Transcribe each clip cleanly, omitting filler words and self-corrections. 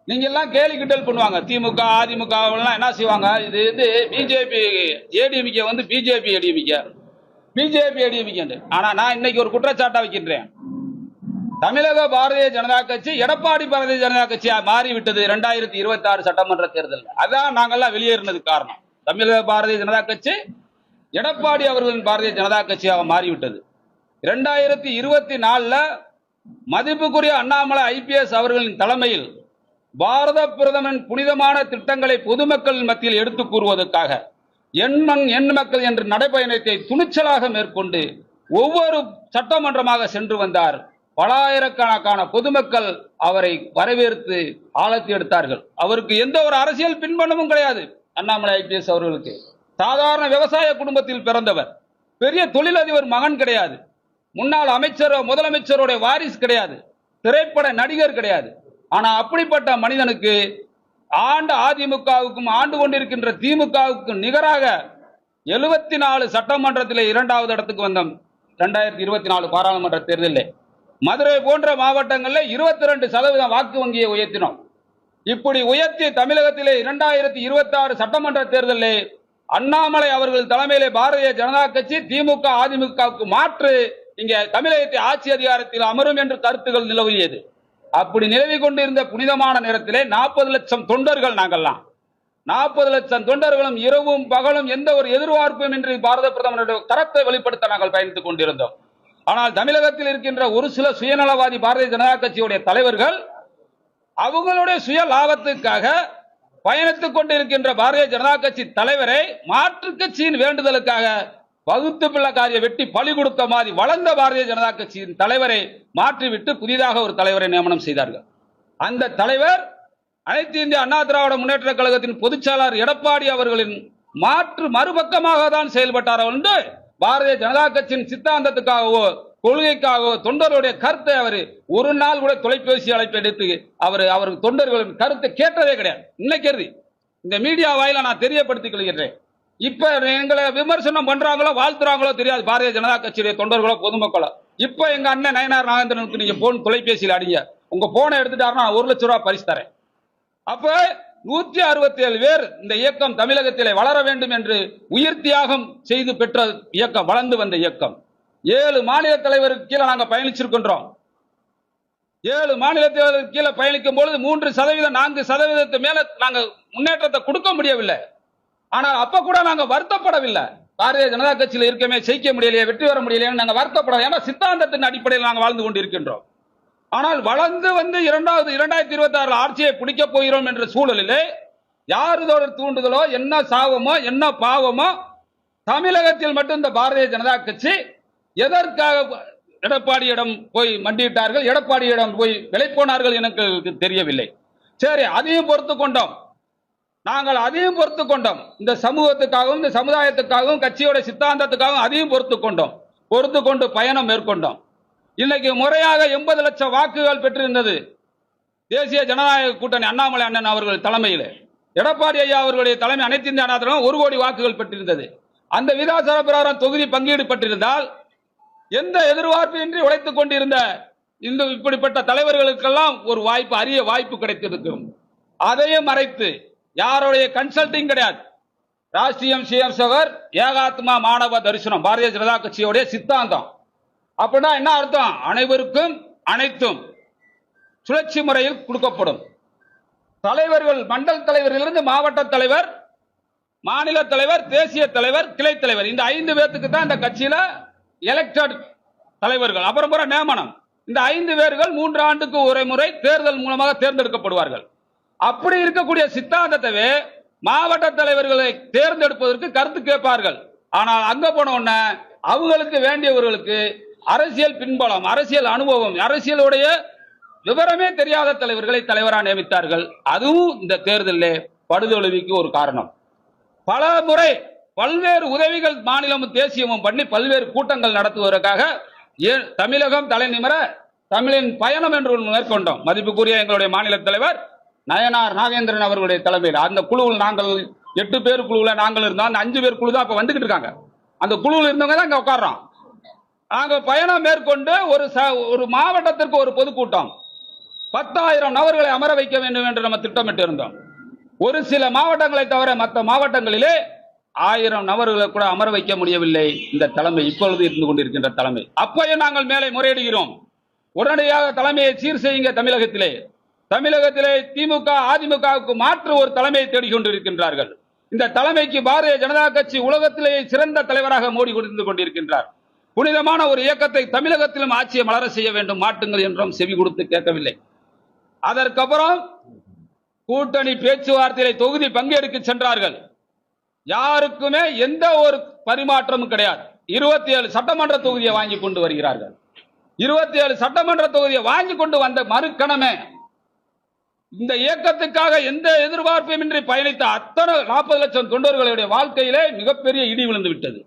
நீங்க எல்லாம் கேலி கிண்டல் பண்ணுவாங்க. திமுக அதிமுக என்ன செய்வாங்க, இது வந்து பிஜேபி ஏடிஎம்கே வந்து பிஜேபி ஏடிஎம்கே பிஜேபி ஏடிஎம்கே. ஆனா நான் இன்னைக்கு ஒரு குற்றச்சாட்டை வைக்கின்றேன். தமிழக பாரதிய ஜனதா கட்சி எடப்பாடி பாரதிய ஜனதா கட்சியா மாறிவிட்டது 2026 சட்டமன்ற தேர்தல். அதான் நாங்கெல்லாம் வெளியேறினதுக்கு காரணம். தமிழக பாரதிய ஜனதா கட்சி எடப்பாடி அவர்களின் பாரதிய ஜனதா கட்சியாக மாறிவிட்டது. 2024 மதிப்புக்குரிய அண்ணாமலை ஐபிஎஸ் அவர்களின் தலைமையில் பாரத பிரதமரின் புனிதமான திட்டங்களை பொதுமக்கள் மத்தியில் எடுத்துக் கூறுவதற்காக எண் மக்கள் என்ற நடைபயணத்தை துணிச்சலாக மேற்கொண்டு ஒவ்வொரு சட்டமன்றமாக சென்று வந்தார். பலாயிரக்கணக்கான பொதுமக்கள் அவரை வரவேற்று ஆழத்தி எடுத்தார்கள். அவருக்கு எந்த ஒரு அரசியல் பின்பலமும் கிடையாது. அண்ணாமலை ஐபிஎஸ் அவர்களுக்கு சாதாரண விவசாய குடும்பத்தில் பிறந்தவர், பெரிய தொழிலதிபர் மகன் கிடையாது, முன்னாள் அமைச்சர் முதலமைச்சருடைய வாரிசு கிடையாது, திரைப்பட நடிகர் கிடையாது. ஆனா அப்படிப்பட்ட மனிதனுக்கு ஆண்டு அதிமுகவுக்கும் ஆண்டு கொண்டிருக்கின்ற திமுகவுக்கும் நிகராக 74 சட்டமன்றத்தில் 2வது இடத்துக்கு வந்தோம். 2024 பாராளுமன்ற தேர்தலில் மதுரை போன்ற மாவட்டங்களில் 22% வாக்கு வங்கியை உயர்த்தினோம். இப்படி உயர்த்தி தமிழகத்திலே 2026 சட்டமன்ற தேர்தலில் அண்ணாமலை அவர்கள் தலைமையிலே பாரதிய ஜனதா கட்சி திமுக அதிமுகவுக்கு மாற்று இங்க தமிழகத்தை ஆட்சி அதிகாரத்தில் அமரும் என்று கருத்துகள் நிலவியது. அப்படி நிலவி கொண்டிருந்த புனிதமான நேரத்திலே 40 லட்சம் தொண்டர்கள், நாங்கள்லாம் 40 லட்சம் தொண்டர்களும் இரவும் பகலும் எந்த ஒரு எதிர்பார்ப்பும் இன்றி பாரத பிரதமருடைய கரத்தை வெளிப்படுத்த நாங்கள் பயணித்துக் கொண்டிருந்தோம். ஆனால் தமிழகத்தில் இருக்கின்ற ஒரு சில சுயநலவாதி பாரதிய ஜனதா கட்சியுடைய தலைவர்கள் அவங்களுடைய சுய லாபத்துக்காக பயணித்துக் கொண்டிருக்கின்ற பாரதிய ஜனதா கட்சி தலைவரை மாற்று கட்சியின் வேண்டுதலுக்காக வகுத்து பிள்ளைக்காரிய வெட்டி பலி கொடுத்த மாதிரி வளர்ந்த பாரதிய ஜனதா கட்சியின் தலைவரை மாற்றிவிட்டு புதிதாக ஒரு தலைவரை நியமனம் செய்தார்கள். அந்த தலைவர் அனைத்து இந்திய அண்ணா திராவிட முன்னேற்ற கழகத்தின் பொதுச்செயலாளர் எடப்பாடி அவர்களின் மறுபக்கமாக தான் செயல்பட்டார் என்று பாரதிய ஜனதா கட்சியின் சித்தாந்தத்துக்காகவோ கொள்கைக்காகவோ தொண்டர்களுடைய கருத்தை அவர் ஒரு நாள் கூட தொலைபேசி அழைப்பு எடுத்து அவர் தொண்டர்களின் கருத்தை கேட்டதே கிடையாது. இன்னைக்கு இந்த மீடியா வாயில நான் தெரியப்படுத்திக் கொள்கிறேன். இப்ப எங்களை விமர்சனம் பண்றாங்களோ வாழ்த்துறாங்களோ தெரியாது பாரதிய ஜனதா கட்சியுடைய தொண்டர்களோ பொதுமக்களோ. இப்ப எங்க அண்ணன் நயனார் நாகேந்திரனுக்கு நீங்க போன் தொலைபேசியில் அடிங்க, உங்க போனை எடுத்துட்டாருன்னா 1 லட்சம் ரூபாய் பரிசு தரேன். அப்ப 167 பேர் இந்த இயக்கம் தமிழகத்திலே வளர வேண்டும் என்று உயிர் தியாகம் செய்து பெற்ற இயக்கம், வளர்ந்து வந்த இயக்கம். 7 மாநில தலைவருக்கு கீழே நாங்க பயணிச்சிருக்கின்றோம். 7 மாநில தலைவருக்கு கீழே பயணிக்கும் பொழுது 3% 4% மேல நாங்க முன்னேற்றத்தை கொடுக்க முடியவில்லை. ஆனால் அப்ப கூட நாங்க வருத்தப்படவில்லை. பாரதிய ஜனதா கட்சியில் இருக்கமே ஜெயிக்க முடியலையே, வெற்றி பெற முடியலையே நாங்க வருத்தப்பட, ஏன்னா சித்தாந்தத்தின் அடிப்படையில் நாங்கள் வாழ்ந்து கொண்டிருக்கின்றோம். ஆனால் வளர்ந்து வந்து 2026 ஆட்சியை பிடிக்க போகிறோம் என்ற சூழலிலே யாருதோட தூண்டுதலோ என்ன சாவமோ என்ன பாவமோ தமிழகத்தில் மட்டும் இந்த பாரதிய ஜனதா கட்சி எதற்காக எடப்பாடியிடம் போய் மண்டியிட்டார்கள், எடப்பாடியிடம் போய் விலை போனார்கள் எனக்கு தெரியவில்லை. சரி, அதையும் பொறுத்து கொண்டோம், நாங்கள் அதையும் பொறுத்து கொண்டோம். இந்த சமூகத்துக்காகவும் இந்த சமுதாயத்துக்காகவும் கட்சியோட சித்தாந்தத்துக்காகவும் அதையும் பொறுத்து கொண்டு பயணம் மேற்கொண்டோம். இன்னைக்கு முறையாக 80 லட்சம் வாக்குகள் பெற்றிருந்தது தேசிய ஜனநாயக கூட்டணி அண்ணாமலை அண்ணன் அவர்கள் தலைமையில். எடப்பாடி ஐயா அவர்களுடைய தலைமை அனைத்து இந்திய அண்ணா திராவிட 1 கோடி வாக்குகள் பெற்றிருந்தது. அந்த விகிதாசார பிரகாரம் தொகுதி பங்கீடு பெற்றிருந்தால் எந்த எதிர்பார்ப்பின்றி உழைத்துக் கொண்டிருந்த இந்த இப்படிப்பட்ட தலைவர்களுக்கெல்லாம் ஒரு வாய்ப்பு, அரிய வாய்ப்பு கிடைத்திருக்கும். அதையும் மறைத்து யாருடைய கன்சல்டிங் கிடையாது. ராஷ்டிரியம் சுயம்சேவர் ஏகாத்மா மாணவ தரிசனம் பாரதிய ஜனதா கட்சியுடைய சித்தாந்தம். அப்படின்னா என்ன அர்த்தம்? அனைவருக்கும் அனைத்தும் சுழற்சி முறையில் கொடுக்கப்படும். தலைவர்கள் மண்டல் தலைவரிலிருந்து மாவட்ட தலைவர், மாநில தலைவர், தேசிய தலைவர், கிளை தலைவர், இந்த 5 பேருக்கு தான் இந்த கட்சியில எலெக்டட் தலைவர்கள். அப்புறம் நியமனம். இந்த 5 பேர்கள் 3 ஆண்டுக்கு ஒரு முறை தேர்தல் மூலமாக தேர்ந்தெடுக்கப்படுவார்கள். அப்படி இருக்கக்கூடிய சித்தாந்தத்தை மாவட்ட தலைவர்களை தேர்ந்தெடுப்பதற்கு கருத்து கேட்பார்கள். ஆனால் அங்க போன உடனே அவங்களுக்கு வேண்டியவர்களுக்கு அரசியல் பின்பலம், அரசியல் அனுபவம், அரசியலுடைய விவரமே தெரியாத தலைவர்களை தலைவராக நியமித்தார்கள். அதுவும் இந்த தேர்தலில் படுதோல்விக்கு ஒரு காரணம். பல முறை பல்வேறு உதவிகள் மாநிலமும் தேசியமும் பண்ணி பல்வேறு கூட்டங்கள் நடத்துவதற்காக தமிழகம் தலைநிமிர தமிழின் பயணம் என்று மேற்கொண்டோம். மதிப்புக்குரிய எங்களுடைய மாநில தலைவர் நயனார் நாகேந்திரன் அவர்களுடைய தலைமையில் அந்த குழுவில் நாங்கள் 8 பேர் குழுவில் நாங்கள் இருந்தோம். அந்த 5 பேர் குழு தான் இப்ப வந்துகிட்டு இருக்காங்க. அந்த குழுவில் இருந்தவங்க தான் இங்க உட்கார்றோம். நாங்கள் பயணம் மேற்கொண்டு ஒரு மாவட்டத்திற்கு ஒரு பொதுக்கூட்டம், 10,000 நபர்களை அமர வைக்க வேண்டும் என்று நம்ம திட்டமிட்டு இருந்தோம். ஒரு சில மாவட்டங்களை தவிர மற்ற மாவட்டங்களிலே 1000 நபர்களை கூட அமர வைக்க முடியவில்லை இந்த தலைமை, இப்பொழுது இருந்து கொண்டிருக்கின்ற தலைமை. அப்பயும் நாங்கள் மேலே முறையிடுகிறோம், உடனடியாக தலைமையை சீர் செய்யுங்க. தமிழகத்திலே திமுக அதிமுகவுக்கு மாற்று ஒரு தலைமையை தேடிக்கொண்டிருக்கின்றார்கள். இந்த தலைமைக்கு பாரதிய ஜனதா கட்சி உலகத்திலேயே சிறந்த தலைவராக மோடி இருந்து கொண்டிருக்கின்றார். புனிதமான ஒரு இயக்கத்தை தமிழகத்திலும் ஆட்சியை மலர செய்ய வேண்டும், மாட்டுங்கள் என்றும் செவி கொடுத்து கேட்கவில்லை. அதற்கப்புறம் கூட்டணி பேச்சுவார்த்தையை தொகுதி பங்கேற்க சென்றார்கள். யாருக்குமே எந்த ஒரு பரிமாற்றமும் கிடையாது. 27 சட்டமன்ற தொகுதியை வாங்கி கொண்டு வருகிறார்கள். 27 சட்டமன்ற தொகுதியை வாங்கி கொண்டு வந்த மறுக்கணமே இந்த இயக்கத்துக்காக எந்த எதிர்பார்ப்பும் இன்றி பயணித்த அத்தனை 40 லட்சம் தொண்டர்களுடைய வாழ்க்கையிலே மிகப்பெரிய இடி விழுந்து விட்டது.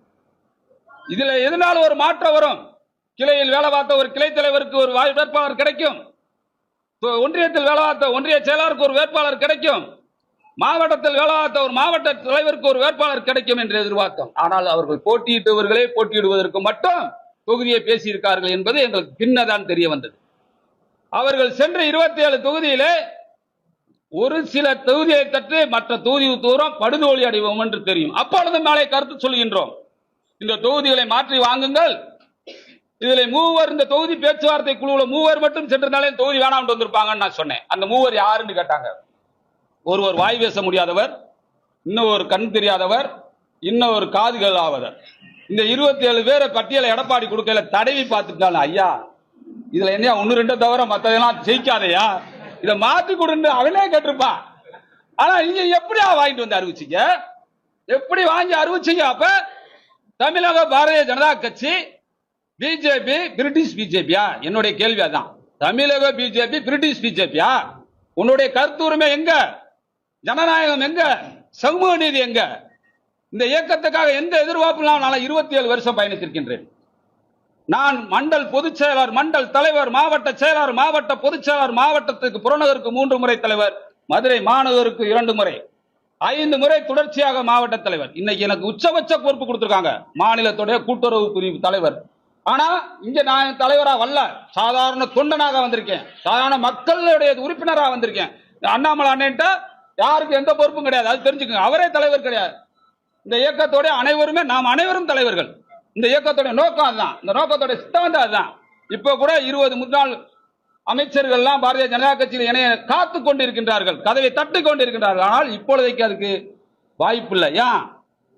இதுல எதனால ஒரு மாற்றம் வரும்? கிளையில் வேலை பார்த்த ஒரு கிளை தலைவருக்கு ஒரு வேட்பாளர் கிடைக்கும், ஒன்றியத்தில் வேலை பார்த்த ஒன்றிய செயலாளருக்கு ஒரு வேட்பாளர் கிடைக்கும், மாவட்டத்தில் வேலை பார்த்த ஒரு மாவட்ட தலைவருக்கு ஒரு வேட்பாளர் கிடைக்கும் என்று எதிர்பார்த்தோம். ஆனால் அவர்கள் போட்டியிட்டவர்களே போட்டியிடுவதற்கு மட்டும் தொகுதியை பேசியிருக்கார்கள் என்பது எங்களுக்கு பின்னதான் தெரிய வந்தது. அவர்கள் சென்ற 27 தொகுதியிலே ஒரு சில தொகுதியை தட்டு மற்ற தொகுதி தூரம் படுதோல்வி அடைவோம் என்று தெரியும். அப்பொழுது மேலே கருத்து சொல்கின்றோம், இந்த தொகுதிகளை மாற்றி வாங்குங்கள். இதில் மூவர், இந்த தொகுதி பேச்சுவார்த்தை குழுவில் மூவர் மட்டும் சென்றிருந்தாலே தொகுதி வேணாம் வந்திருப்பாங்கன்னு நான் சொன்னேன். அந்த மூவர் யாருன்னு கேட்டாங்க. ஒருவர் வாய் பேச முடியாதவர், இன்னொரு கண் தெரியாதவர், இன்னொரு காதுகள் ஆவதர். இந்த 27 பேரை பட்டியலை எடப்பாடி கொடுக்கல தடவி பார்த்துட்டாங்க. ஐயா, இதுல என்ன 1-2 தவிர மற்றதெல்லாம் ஜெயிக்காதையா, இதை மாத்தி கொடுன்னு அவனே கேட்டிருப்பா. ஆனா நீங்க எப்படியா வாங்கிட்டு வந்து அறிவிச்சீங்க? எப்படி வாங்கி அறிவிச்சீங்க? அப்ப தமிழக பாரதிய ஜனதா கட்சி பிஜேபி பிரிட்டிஷ் பிஜேபியா? என்னுடைய கேள்வி அதான். தமிழக பிஜேபி பிரிட்டிஷ் பிஜேபியா? உன்னுடைய கருத்து உரிமை எங்க? ஜனநாயகம் எங்க? சமூக நீதி எங்க? இந்த இயக்கத்துக்காக எந்த எதிர்பார்ப்பும் நான் 27 வருஷம் பயணித்திருக்கின்றேன். நான் மண்டல் பொதுச் செயலாளர், மண்டல் தலைவர், மாவட்ட செயலாளர், மாவட்ட பொதுச் செயலாளர், மாவட்டத்துக்கு புறநகருக்கு 3 முறை தலைவர், மதுரை மாநகருக்கு 2 முறை, 5 முறை தொடர்ச்சியாக மாவட்ட தலைவர். இன்னைக்கு எனக்கு உச்சபட்ச பொறுப்பு கொடுத்திருக்காங்க, மாநிலத்துடைய கூட்டுறவு பிரிவு தலைவர். ஆனா இங்க நான் தலைவரா வரல, சாதாரண தொண்டனாக வந்திருக்கேன், சாதாரண மக்களுடைய உறுப்பினராக வந்திருக்கேன். அண்ணாமலை அண்ணன்ட்ட யாருக்கு எந்த பொறுப்பும் கிடையாது, அது தெரிஞ்சுக்கோங்க. அவரே தலைவர் கிடையாது. இந்த இயக்கத்தோட அனைவருமே, நாம் அனைவரும் தலைவர்கள். இந்த இயக்கத்தோட நோக்கம் அதுதான், இந்த நோக்கத்தோட சித்தாந்தம் அதுதான். இப்ப கூட 20 முன்னாள் அமைச்சர்கள் எல்லாம் பாரதிய ஜனதா கட்சியில் இணைய காத்து கொண்டிருக்கின்றார்கள், கதவை தட்டி கொண்டிருக்கின்றார்கள். ஆனால் இப்பொழுதைக்கு அதுக்கு வாய்ப்பு இல்லை. ஏன்?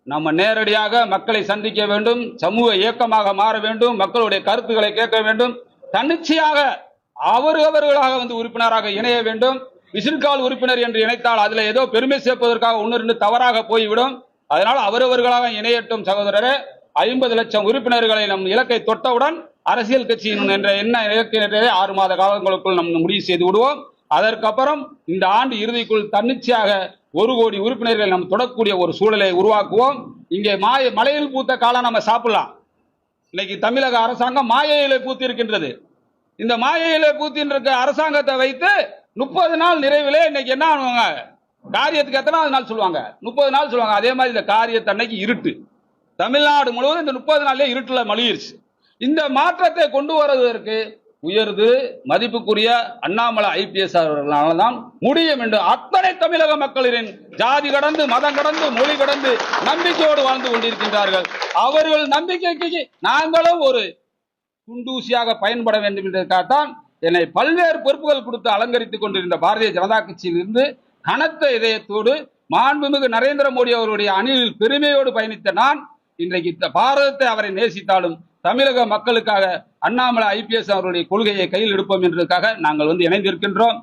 நம்ம நேரடியாக மக்களை சந்திக்க வேண்டும், சமூக இயக்கமாக மாற வேண்டும், மக்களுடைய கருத்துக்களை கேட்க வேண்டும், தன்னிச்சையாக அவர்களாக வந்து உறுப்பினராக இணைய வேண்டும். விசில்கால் உறுப்பினர் என்று இணைத்தால் அதுல ஏதோ பெருமை சேர்ப்பதற்காக 1-2 தவறாக போய்விடும். அதனால் அவரவர்களாக இணையட்டும் சகோதரரே. 50 லட்சம் உறுப்பினர்களை நம் இலக்கை தொட்டவுடன் அரசியல் கட்சியின் என்ற என்ன இலக்கிய 6 மாத காலங்களுக்குள் நம்ம முடிவு செய்து விடுவோம். அதற்கப்புறம் இந்த ஆண்டு இறுதிக்குள் தன்னிச்சையாக 1 கோடி உறுப்பினர்களை நாம் தொடக்கூடிய ஒரு சூழலை உருவாக்குவோம். இங்கே மலையில் பூத்த காலம் நம்ம சாப்பிடலாம். இன்னைக்கு தமிழக அரசாங்கம் மாயையிலே பூத்தி இருக்கின்றது. இந்த மாயையிலே பூத்தின் அரசாங்கத்தை வைத்து 30 நாள் நிறைவிலே இன்னைக்கு என்ன ஆகுவாங்க? காரியத்துக்கு எத்தனாவது நாள் சொல்லுவாங்க? 30 நாள் சொல்லுவாங்க. அதே மாதிரி இந்த காரியத்தன்னைக்கு இருட்டு தமிழ்நாடு முழுவதும் இந்த 30 நாள்லயே இருட்டுல மலியிருச்சு. இந்த மாற்றத்தை கொண்டு வருவதற்கு உயர்ந்து மதிப்புக்குரிய அண்ணாமலை IPS அவர்களால்தான் முடியும் என்று அத்தனை தமிழக மக்களின் ஜாதி கடந்து, மதம் கடந்து, மொழி கடந்து நம்பிக்கையோடு வாழ்ந்து கொண்டிருக்கின்றார்கள். அவர்கள் நம்பிக்கைக்கு நாங்களும் ஒரு குண்டூசியாக பயன்பட வேண்டும் என்பதற்காகத்தான் என்னை பல்வேறு பொறுப்புகள் கொடுத்து அலங்கரித்துக் கொண்டிருந்த பாரதிய ஜனதா கட்சியில் இருந்து கனத்த இதயத்தோடு மாண்புமிகு நரேந்திர மோடி அவருடைய அணியில் பெருமையோடு பயணித்த நான் இன்றைக்கு பாரதத்தை அவரை நேசித்தாலும் தமிழக மக்களுக்காக அண்ணாமலை IPS அவருடைய கொள்கையை கையில் எடுப்போம் என்பதற்காக நாங்கள் இணைந்திருக்கின்றோம்.